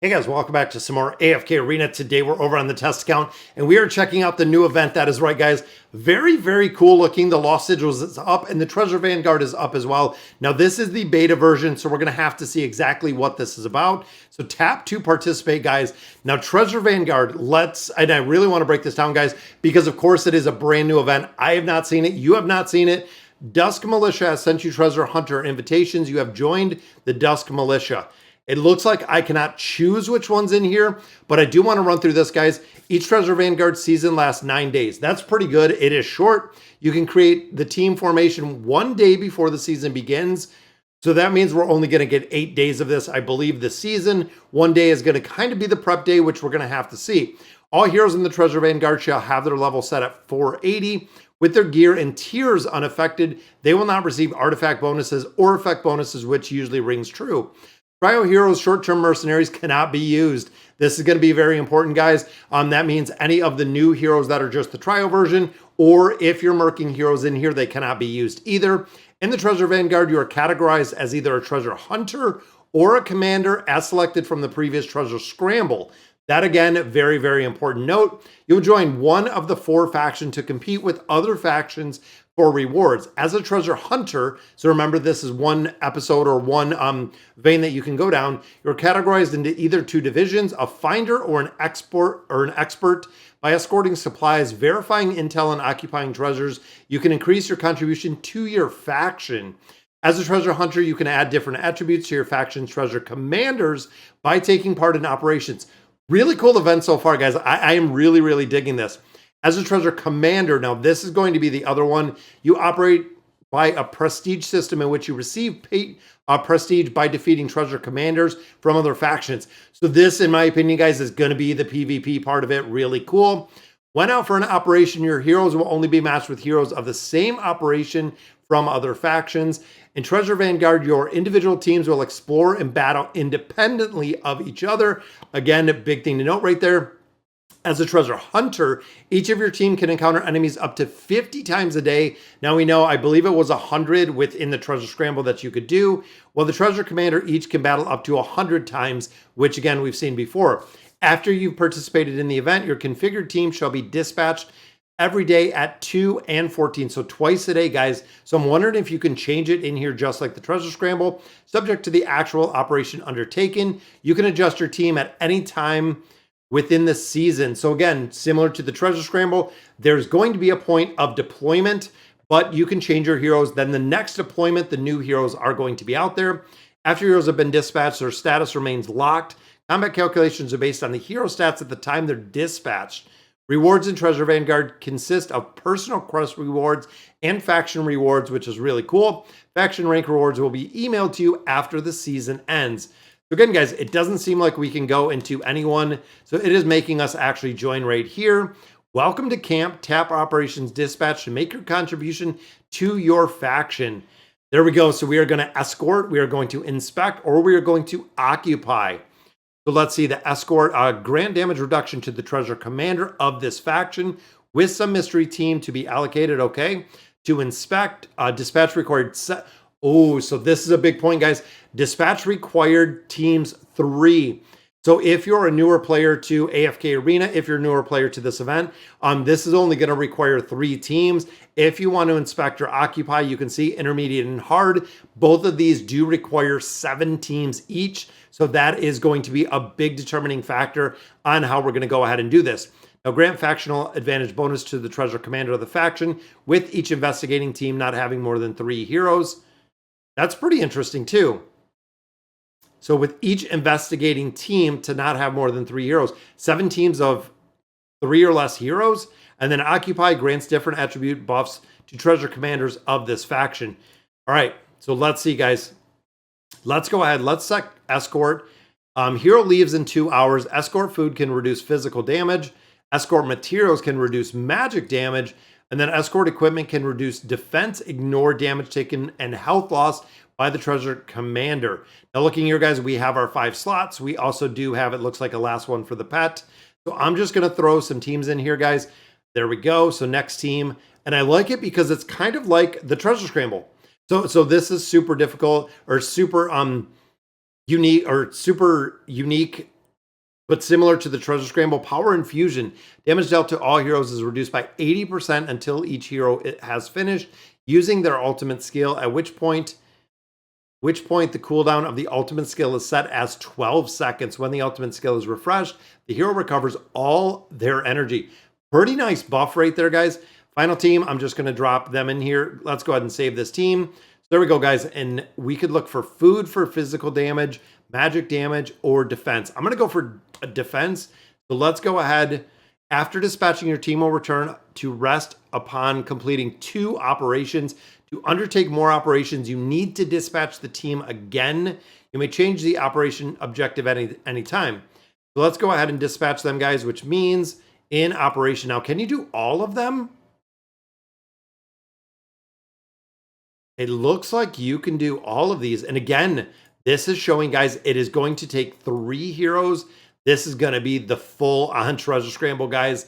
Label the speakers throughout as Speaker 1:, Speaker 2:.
Speaker 1: Hey guys, welcome back to some more AFK Arena. Today we're over on the test account and we are checking out the new event. That is right, guys. Very, very cool looking. The Lost Sigils is up and the Treasure Vanguard is up as well. Now this is the beta version, so we're going to have to see exactly what this is about. So tap to participate, guys. Now Treasure Vanguard, and I really want to break this down, guys, because of course it is a brand new event. I have not seen it. You have not seen it. Dusk Militia has sent you Treasure Hunter invitations. You have joined the Dusk Militia. It looks like I cannot choose which one's in here, but I do want to run through this, guys. Each Treasure Vanguard season lasts 9 days. That's pretty good. It is short. You can create the team formation 1 day before the season begins. So that means we're only going to get 8 days of this, I believe, this season. 1 day is going to kind of be the prep day, which we're going to have to see. All heroes in the Treasure Vanguard shall have their level set at 480. With their gear and tiers unaffected, they will not receive artifact bonuses or effect bonuses, which usually rings true. Cryo heroes, short-term mercenaries cannot be used. This is going to be very important, guys. That means any of the new heroes that are just the trial version, or if you're merking heroes in here, they cannot be used either. In the Treasure Vanguard, you are categorized as either a treasure hunter or a commander as selected from the previous treasure scramble. That, again, very, very important note. You'll join one of the 4 factions to compete with other factions for rewards. As a treasure hunter, so remember this is one episode or one vein that you can go down, you're categorized into either 2 divisions, a finder or an expert. By escorting supplies, verifying intel, and occupying treasures, you can increase your contribution to your faction. As a treasure hunter, you can add different attributes to your faction's treasure commanders by taking part in operations. Really cool event so far, guys. I am really, really digging this. As a treasure commander, now this is going to be the other one. You operate by a prestige system in which you receive prestige by defeating treasure commanders from other factions. So this, in my opinion, guys, is going to be the PvP part of it. Really cool. When out for an operation, your heroes will only be matched with heroes of the same operation from other factions. In Treasure Vanguard, your individual teams will explore and battle independently of each other. Again, a big thing to note right there. As a treasure hunter, each of your team can encounter enemies up to 50 times a day. Now we know, I believe it was 100 within the treasure scramble that you could do. Well, the treasure commander each can battle up to 100 times, which again, we've seen before. After you've participated in the event, your configured team shall be dispatched every day at 2 and 14. So twice a day, guys. So I'm wondering if you can change it in here just like the treasure scramble. Subject to the actual operation undertaken, you can adjust your team at any time within the season. So again, similar to the treasure scramble, there's going to be a point of deployment, but you can change your heroes. Then the next deployment, the new heroes are going to be out there. After heroes have been dispatched, their status remains locked. Combat calculations are based on the hero stats at the time they're dispatched. Rewards in Treasure Vanguard consist of personal quest rewards and faction rewards, which is really cool. Faction rank rewards will be emailed to you after the season ends. So again, guys, it doesn't seem like we can go into anyone. So it is making us actually join right here. Welcome to camp. Tap operations dispatch to make your contribution to your faction. There we go. So we are going to escort, we are going to inspect, or we are going to occupy. So let's see, the escort, grant damage reduction to the treasure commander of this faction with some mystery team to be allocated. Okay. To inspect, dispatch required set. Oh, so this is a big point, guys. Dispatch required teams 3. So if you're a newer player to AFK Arena, if you're a newer player to this event, this is only going to require 3 teams. If you want to inspect or occupy, you can see intermediate and hard. Both of these do require 7 teams each. So that is going to be a big determining factor on how we're going to go ahead and do this. Now, grant factional advantage bonus to the treasure commander of the faction with each investigating team not having more than 3 heroes. That's pretty interesting too. So with each investigating team to not have more than 3 heroes, 7 teams of 3 or less heroes, and then Occupy grants different attribute buffs to treasure commanders of this faction. All right, so let's see, guys. Let's go ahead. Let's set escort. Hero leaves in 2 hours. Escort food can reduce physical damage. Escort materials can reduce magic damage. And then escort equipment can reduce defense, ignore damage taken, and health loss by the treasure commander. Now looking here, guys, we have our 5 slots. We also do have, it looks like a last one for the pet. So I'm just going to throw some teams in here, guys. There we go. So next team. And I like it because it's kind of like the treasure scramble. So this is super difficult or super unique But similar to the Treasure Scramble, Power Infusion, damage dealt to all heroes is reduced by 80% until each hero has finished using their ultimate skill, at which point the cooldown of the ultimate skill is set as 12 seconds. When the ultimate skill is refreshed, the hero recovers all their energy. Pretty nice buff right there, guys. Final team, I'm just going to drop them in here. Let's go ahead and save this team. So there we go, guys. And we could look for food for physical damage, magic damage, or defense. I'm going to go for a defense. So let's go ahead. After dispatching, your team will return to rest upon completing 2 operations. To undertake more operations, you need to dispatch the team again. You may change the operation objective at any time. So let's go ahead and dispatch them, guys, which means in operation. Now, can you do all of them? It looks like you can do all of these. And again, this is showing, guys, it is going to take 3 heroes. This is going to be the full-on Treasure Scramble, guys,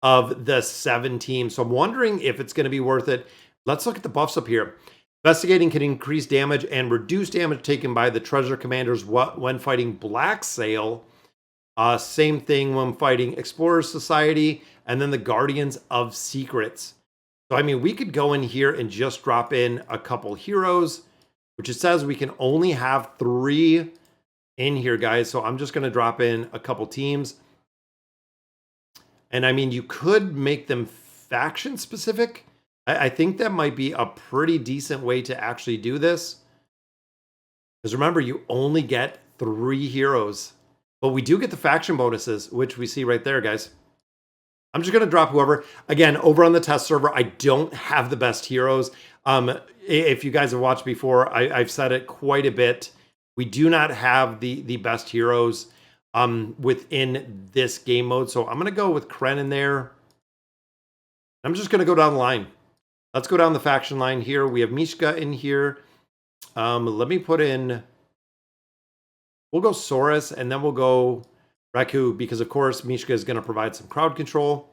Speaker 1: of the 7 teams. So I'm wondering if it's going to be worth it. Let's look at the buffs up here. Investigating can increase damage and reduce damage taken by the treasure commanders when fighting Black Sail. Same thing when fighting Explorers Society and then the Guardians of Secrets. So, I mean, we could go in here and just drop in a couple heroes, which it says we can only have 3 in here, guys. So I'm just going to drop in a couple teams. And I mean, you could make them faction specific. I think that might be a pretty decent way to actually do this. Because remember, you only get 3 heroes. But we do get the faction bonuses, which we see right there, guys. I'm just going to drop whoever. Again, over on the test server, I don't have the best heroes. If you guys have watched before, I've said it quite a bit. We do not have the best heroes within this game mode. So I'm going to go with Kren in there. I'm just going to go down the line. Let's go down the faction line here. We have Mishka in here. Let me put in... We'll go Saurus, and then we'll go Raku, because, of course, Mishka is going to provide some crowd control.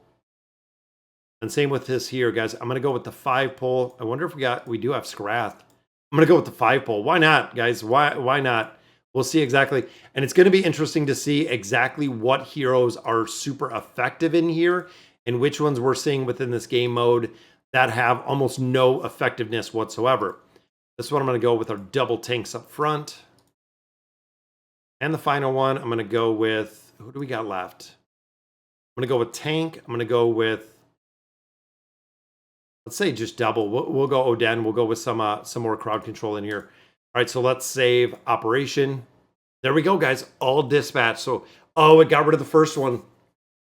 Speaker 1: And same with this here, guys. I'm going to go with the 5-pole. I wonder if we do have Scrath. I'm going to go with the 5-pole. Why not, guys? Why not? We'll see exactly. And it's going to be interesting to see exactly what heroes are super effective in here and which ones we're seeing within this game mode that have almost no effectiveness whatsoever. This one I'm going to go with our double tanks up front. And the final one, I'm going to go with, who do we got left? I'm going to go with tank. I'm going to go with, let's say just double. We'll go Oden. We'll go with some more crowd control in here. All right, so let's save operation. There we go, guys. All dispatch. So, oh, it got rid of the first one.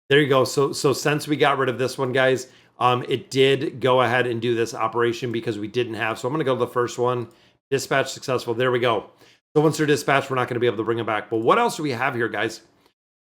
Speaker 1: There you go. So since we got rid of this one, guys, it did go ahead and do this operation because we didn't have. So I'm going to go to the first one. Dispatch successful. There we go. So once they're dispatched, we're not going to be able to bring them back. But what else do we have here, guys?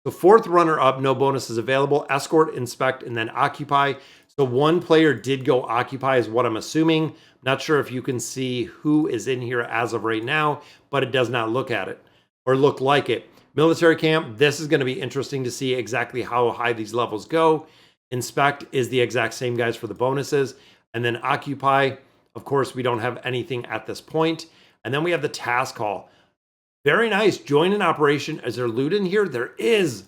Speaker 1: The 4th runner up, no bonuses available. Escort, inspect, and then occupy. So one player did go occupy is what I'm assuming. Not sure if you can see who is in here as of right now, but it does not look at it or look like it. Military camp, this is going to be interesting to see exactly how high these levels go. Inspect is the exact same, guys, for the bonuses. And then occupy, of course, we don't have anything at this point. And then we have the task hall. Very nice. Join an operation. Is there loot in here? There is.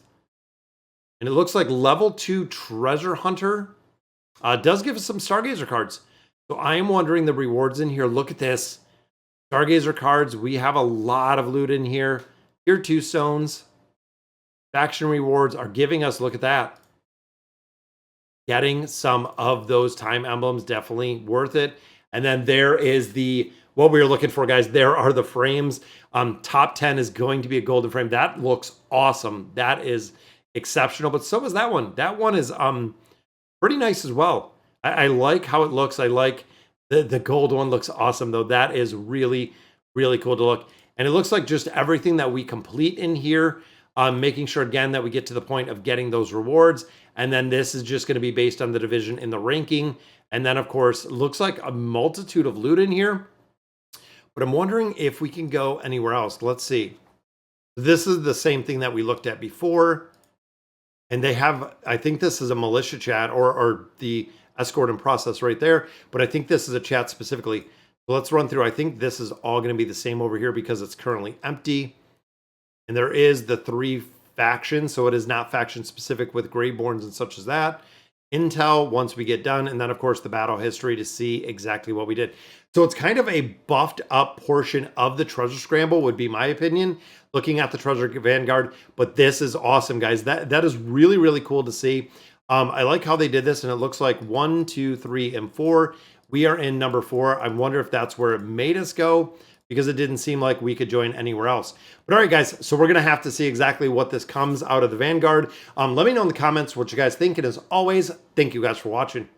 Speaker 1: And it looks like level 2 treasure hunter. Does give us some Stargazer cards. So I am wondering the rewards in here. Look at this. Stargazer cards. We have a lot of loot in here. Tier 2 stones. Faction rewards are giving us, look at that. Getting some of those time emblems, definitely worth it. And then there is what we were looking for, guys. There are the frames. Top 10 is going to be a golden frame. That looks awesome. That is exceptional. But so is that one. That one is pretty nice as well. I like how it looks. I like the gold one looks awesome, though. That is really, really cool to look. And it looks like just everything that we complete in here, making sure, again, that we get to the point of getting those rewards. And then this is just going to be based on the division in the ranking. And then, of course, looks like a multitude of loot in here. But I'm wondering if we can go anywhere else. Let's see. This is the same thing that we looked at before. And they have, I think this is a militia chat or the escort and process right there. But I think this is a chat specifically. So let's run through. I think this is all going to be the same over here because it's currently empty. And there is the 3 faction, so it is not faction specific with Greyborns and such as that. Intel once we get done, and then of course the battle history to see exactly what we did. So it's kind of a buffed up portion of the treasure scramble would be my opinion, looking at the treasure Vanguard. But this is awesome, guys. That is really, really cool to see. I like how they did this, and it looks like 1, 2, 3, and 4. We are in number 4. I wonder if that's where it made us go, because it didn't seem like we could join anywhere else. But all right, guys, so we're going to have to see exactly what this comes out of the Vanguard. Let me know in the comments what you guys think, and as always, thank you guys for watching.